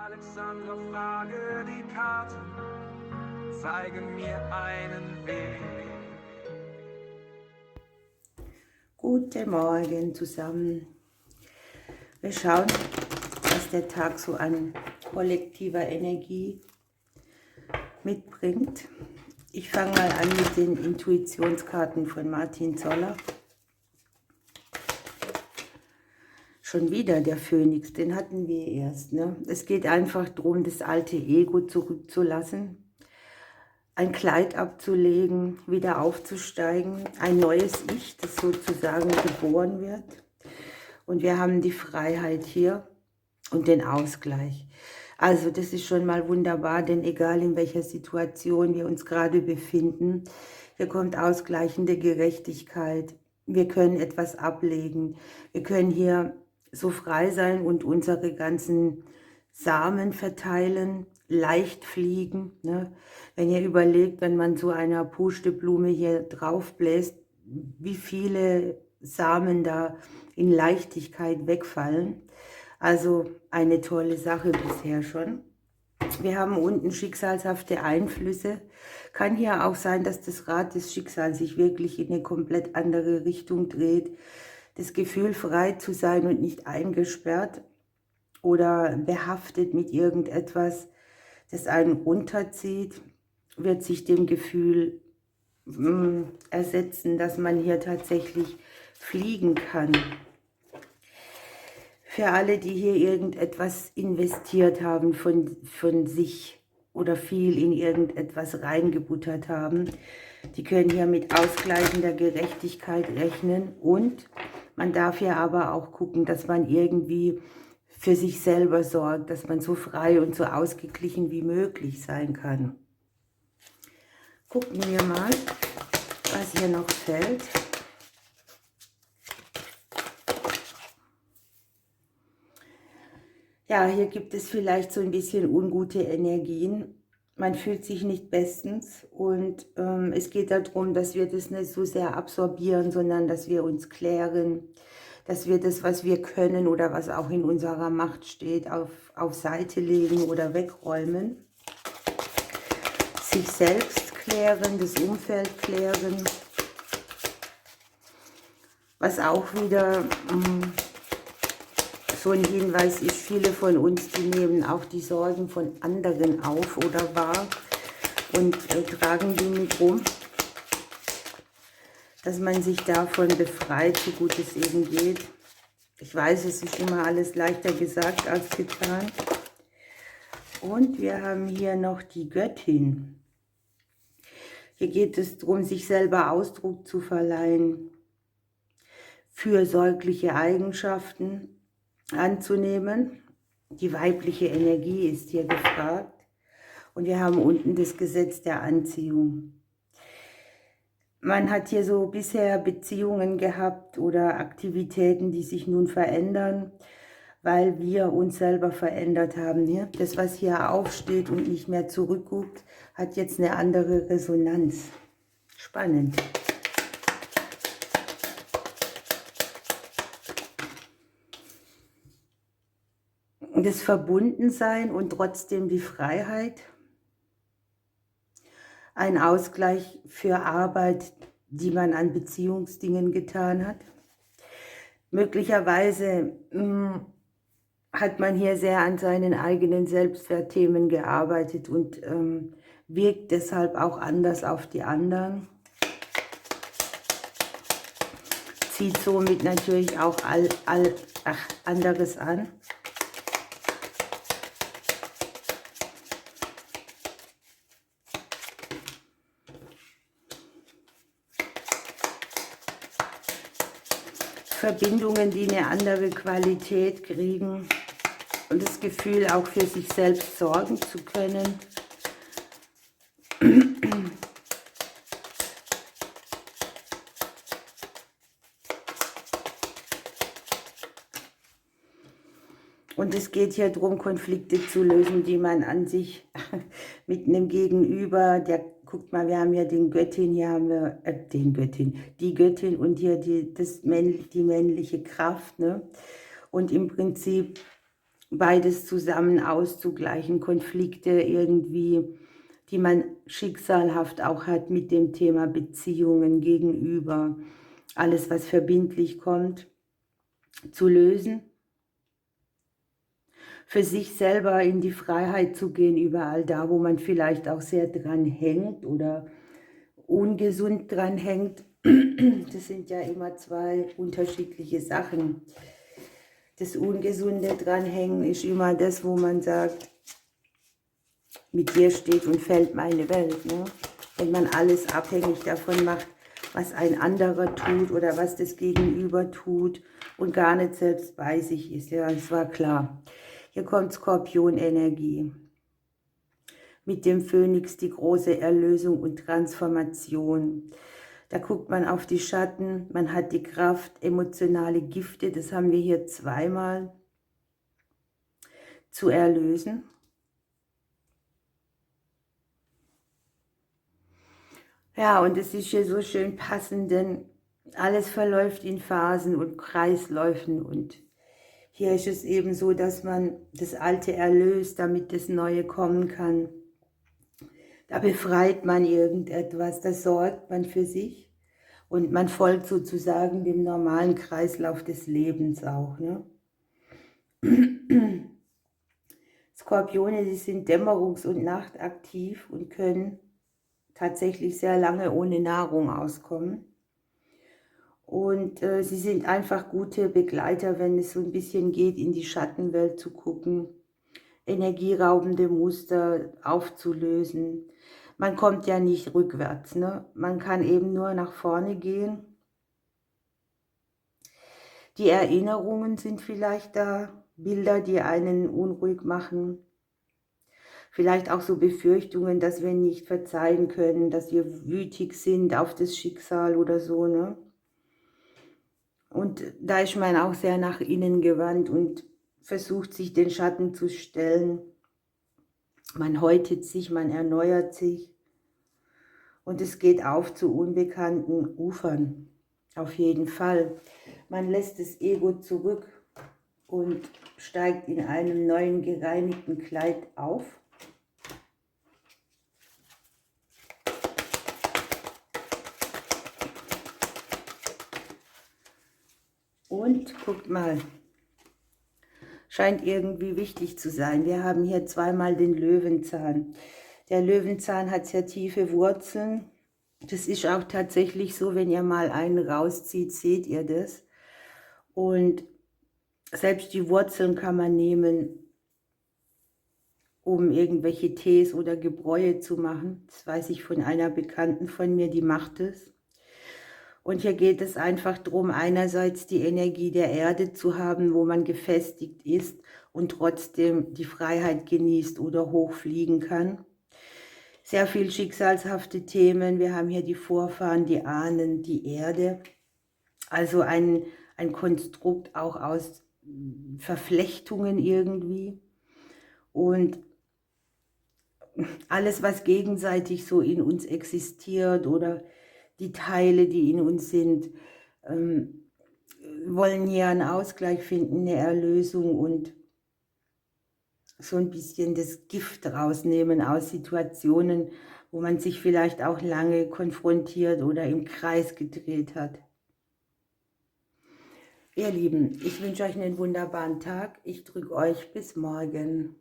Alexandra, frage die Karte, zeige mir einen Weg. Guten Morgen zusammen. Wir schauen, was der Tag so an kollektiver Energie mitbringt. Ich fange mal an mit den Intuitionskarten von Martin Zoller. Schon wieder der Phönix, den hatten wir erst. Ne? Es geht einfach darum, das alte Ego zurückzulassen, ein Kleid abzulegen, wieder aufzusteigen, ein neues Ich, das sozusagen geboren wird. Und wir haben die Freiheit hier und den Ausgleich. Also das ist schon mal wunderbar, denn egal in welcher Situation wir uns gerade befinden, hier kommt ausgleichende Gerechtigkeit. Wir können etwas ablegen. Wir können hier so frei sein und unsere ganzen Samen verteilen, leicht fliegen. Ne? Wenn ihr überlegt, wenn man so einer Pusteblume hier drauf bläst, wie viele Samen da in Leichtigkeit wegfallen. Also eine tolle Sache bisher schon. Wir haben unten schicksalshafte Einflüsse. Kann hier auch sein, dass das Rad des Schicksals sich wirklich in eine komplett andere Richtung dreht. Das Gefühl, frei zu sein und nicht eingesperrt oder behaftet mit irgendetwas, das einen runterzieht, wird sich dem Gefühl ersetzen, dass man hier tatsächlich fliegen kann. Für alle, die hier irgendetwas investiert haben von sich oder viel in irgendetwas reingebuttert haben, die können hier mit ausgleichender Gerechtigkeit rechnen. Und man darf ja aber auch gucken, dass man irgendwie für sich selber sorgt, dass man so frei und so ausgeglichen wie möglich sein kann. Gucken wir mal, was hier noch fällt. Ja, hier gibt es vielleicht so ein bisschen ungute Energien. Man fühlt sich nicht bestens und es geht darum, dass wir das nicht so sehr absorbieren, sondern dass wir uns klären, dass wir das, was wir können oder was auch in unserer Macht steht, auf Seite legen oder wegräumen. Sich selbst klären, das Umfeld klären, was auch wieder so ein Hinweis ist, viele von uns, die nehmen auch die Sorgen von anderen auf oder wahr und tragen die mit rum, dass man sich davon befreit, so gut es eben geht. Ich weiß, es ist immer alles leichter gesagt als getan. Und wir haben hier noch die Göttin. Hier geht es darum, sich selber Ausdruck zu verleihen, fürsorgliche Eigenschaften anzunehmen. Die weibliche Energie ist hier gefragt. Und wir haben unten das Gesetz der Anziehung. Man hat hier so bisher Beziehungen gehabt oder Aktivitäten, die sich nun verändern, weil wir uns selber verändert haben. Hier. Das, was hier aufsteht und nicht mehr zurückguckt, hat jetzt eine andere Resonanz. Spannend. Das Verbundensein und trotzdem die Freiheit. Ein Ausgleich für Arbeit, die man an Beziehungsdingen getan hat. Möglicherweise hat man hier sehr an seinen eigenen Selbstwertthemen gearbeitet und wirkt deshalb auch anders auf die anderen. Zieht somit natürlich auch anderes an. Verbindungen, die eine andere Qualität kriegen und das Gefühl, auch für sich selbst sorgen zu können. Und es geht hier darum, Konflikte zu lösen, die man an sich mit einem Gegenüber, der, guckt mal, wir haben ja den Göttin, hier haben wir, die Göttin und hier die männliche Kraft, ne? Und im Prinzip beides zusammen auszugleichen, Konflikte irgendwie, die man schicksalhaft auch hat mit dem Thema Beziehungen gegenüber, alles was verbindlich kommt, zu lösen, für sich selber in die Freiheit zu gehen, überall da, wo man vielleicht auch sehr dran hängt oder ungesund dran hängt. Das sind ja immer zwei unterschiedliche Sachen. Das Ungesunde dranhängen ist immer das, wo man sagt, mit dir steht und fällt meine Welt. Ne? Wenn man alles abhängig davon macht, was ein anderer tut oder was das Gegenüber tut und gar nicht selbst bei sich ist. Ja, das war klar. Hier kommt Skorpion-Energie. Mit dem Phönix die große Erlösung und Transformation. Da guckt man auf die Schatten, man hat die Kraft, emotionale Gifte, das haben wir hier zweimal, zu erlösen. Ja, und es ist hier so schön passend, denn alles verläuft in Phasen und Kreisläufen. Und hier ist es eben so, dass man das Alte erlöst, damit das Neue kommen kann. Da befreit man irgendetwas, da sorgt man für sich. Und man folgt sozusagen dem normalen Kreislauf des Lebens auch. Ne? Skorpione, die sind dämmerungs- und nachtaktiv und können tatsächlich sehr lange ohne Nahrung auskommen. Und sie sind einfach gute Begleiter, wenn es so ein bisschen geht, in die Schattenwelt zu gucken, energieraubende Muster aufzulösen. Man kommt ja nicht rückwärts, ne? Man kann eben nur nach vorne gehen. Die Erinnerungen sind vielleicht da, Bilder, die einen unruhig machen. Vielleicht auch so Befürchtungen, dass wir nicht verzeihen können, dass wir wütig sind auf das Schicksal oder so, ne? Und da ist man auch sehr nach innen gewandt und versucht, sich den Schatten zu stellen. Man häutet sich, man erneuert sich. Und es geht auf zu unbekannten Ufern. Auf jeden Fall. Man lässt das Ego zurück und steigt in einem neuen gereinigten Kleid auf. Und guckt mal, scheint irgendwie wichtig zu sein. Wir haben hier zweimal den Löwenzahn. Der Löwenzahn hat sehr tiefe Wurzeln. Das ist auch tatsächlich so, wenn ihr mal einen rauszieht, seht ihr das. Und selbst die Wurzeln kann man nehmen, um irgendwelche Tees oder Gebräue zu machen. Das weiß ich von einer Bekannten von mir, die macht es. Und hier geht es einfach darum, einerseits die Energie der Erde zu haben, wo man gefestigt ist und trotzdem die Freiheit genießt oder hochfliegen kann. Sehr viel schicksalshafte Themen. Wir haben hier die Vorfahren, die Ahnen, die Erde. Also ein Konstrukt auch aus Verflechtungen irgendwie. Und alles, was gegenseitig so in uns existiert oder die Teile, die in uns sind, wollen hier einen Ausgleich finden, eine Erlösung und so ein bisschen das Gift rausnehmen aus Situationen, wo man sich vielleicht auch lange konfrontiert oder im Kreis gedreht hat. Ihr Lieben, ich wünsche euch einen wunderbaren Tag. Ich drücke euch bis morgen.